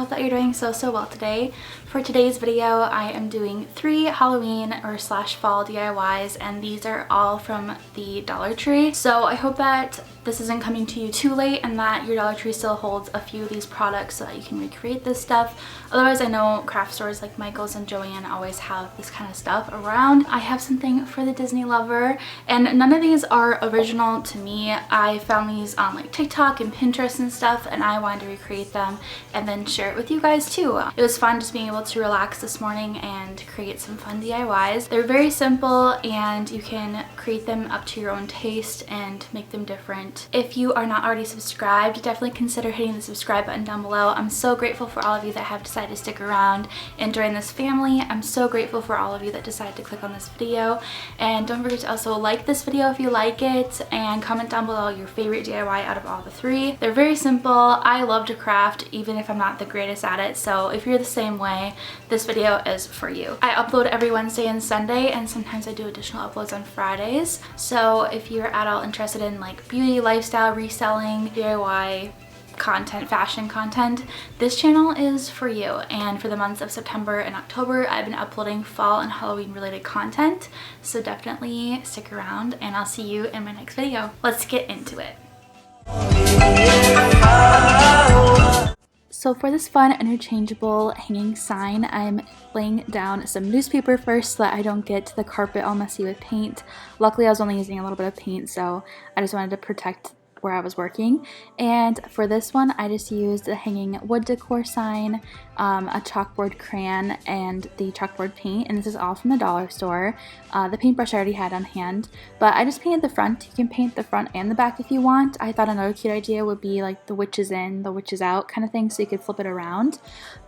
hope that you're doing so well today. For today's video, I am doing 3 Halloween or slash fall DIYs, and these are all from the Dollar Tree. So I hope that this isn't coming to you too late and that your Dollar Tree still holds a few of these products so that you can recreate this stuff. Otherwise, I know craft stores like Michael's and Joann always have this kind of stuff around. I have something for the Disney lover, and none of these are original to me. I found these on like TikTok and Pinterest and stuff, and I wanted to recreate them and then share it with you guys too. It was fun just being able to relax this morning and create some fun DIYs. They're very simple and you can create them up to your own taste and make them different. If you are not already subscribed, definitely consider hitting the subscribe button down below. I'm so grateful for all of you that have decided to stick around and join this family. I'm so grateful for all of you that decided to click on this video, and don't forget to also like this video if you like it and comment down below your favorite DIY out of all the 3. They're very simple. I love to craft even if I'm not the greatest at it, so if you're the same way, this video is for you. I upload every Wednesday and Sunday, and sometimes I do additional uploads on Fridays. So if you're at all interested in like beauty, lifestyle, reselling, DIY content, fashion content, this channel is for you. And for the months of September and October, I've been uploading fall and Halloween related content, so definitely stick around and I'll see you in my next video. Let's get into it. So for this fun interchangeable hanging sign, I'm laying down some newspaper first so that I don't get the carpet all messy with paint. Luckily, I was only using a little bit of paint, so I just wanted to protect where I was working. And for this one, I just used the hanging wood decor sign, a chalkboard crayon, and the chalkboard paint, and this is all from the dollar store. The paintbrush I already had on hand, but I just painted the front. You can paint the front and the back if you want. I thought another cute idea would be like the witches in, the witches out kind of thing, so you could flip it around.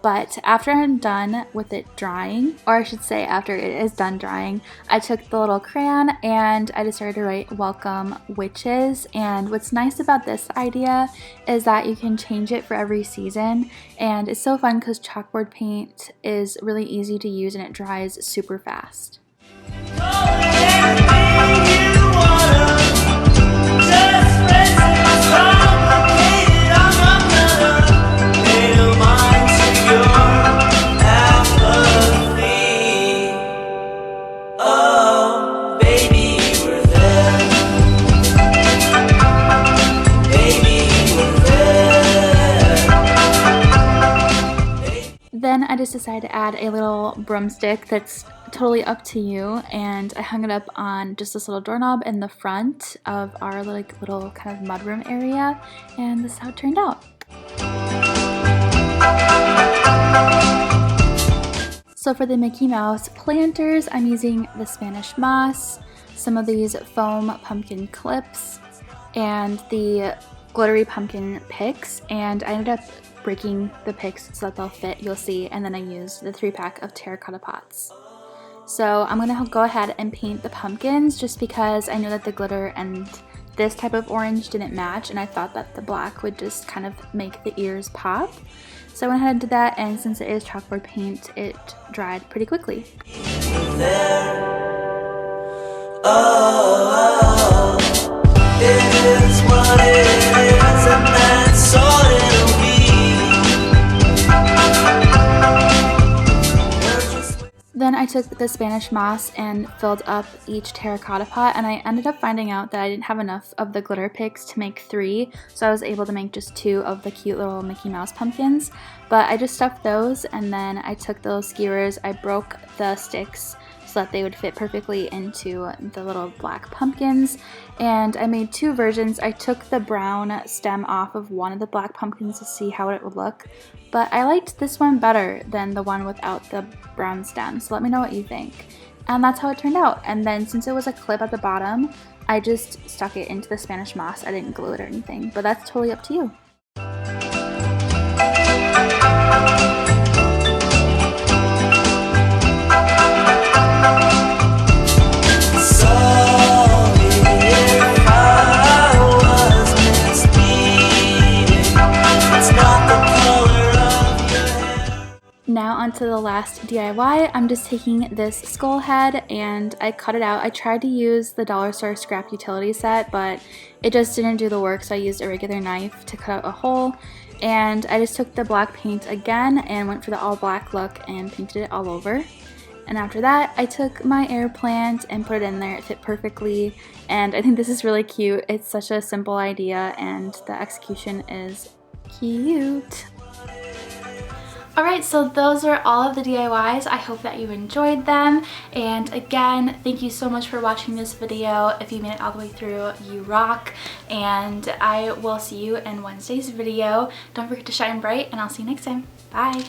But after I'm done with it drying, or I should say after it is done drying, I took the little crayon and I just started to write welcome witches. And what's nice about this idea is that you can change it for every season, and it's so fun because chalkboard paint is really easy to use and it dries super fast. Then I just decided to add a little broomstick that's totally up to you, and I hung it up on just this little doorknob in the front of our like little kind of mudroom area, and this is how it turned out. So for the Mickey Mouse planters, I'm using the Spanish moss, some of these foam pumpkin clips, and the glittery pumpkin picks, and I ended up breaking the picks so that they'll fit, you'll see, and then I used the 3-pack of terracotta pots. So I'm gonna go ahead and paint the pumpkins just because I knew that the glitter and this type of orange didn't match, and I thought that the black would just kind of make the ears pop. So I went ahead and did that, and since it is chalkboard paint, it dried pretty quickly. Oh, it is what it is, and that's all it'll be. Then I took the Spanish moss and filled up each terracotta pot, and I ended up finding out that I didn't have enough of the glitter picks to make 3, so I was able to make just 2 of the cute little Mickey Mouse pumpkins. But I just stuffed those, and then I took the little skewers, I broke the sticks so that they would fit perfectly into the little black pumpkins, and I made 2 versions. I took the brown stem off of one of the black pumpkins to see how it would look, but I liked this one better than the one without the brown stem, so let me know what you think. And that's how it turned out. And then since it was a clip at the bottom, I just stuck it into the Spanish moss. I didn't glue it or anything, but that's totally up to you. Now onto to the last DIY. I'm just taking this skull head and I cut it out. I tried to use the dollar store scrap utility set, but it just didn't do the work, so I used a regular knife to cut out a hole. And I just took the black paint again and went for the all black look and painted it all over. And after that, I took my air plant and put it in there. It fit perfectly, and I think this is really cute. It's such a simple idea and the execution is cute. Alright, so those are all of the DIYs. I hope that you enjoyed them. And again, thank you so much for watching this video. If you made it all the way through, you rock. And I will see you in Wednesday's video. Don't forget to shine bright, and I'll see you next time. Bye!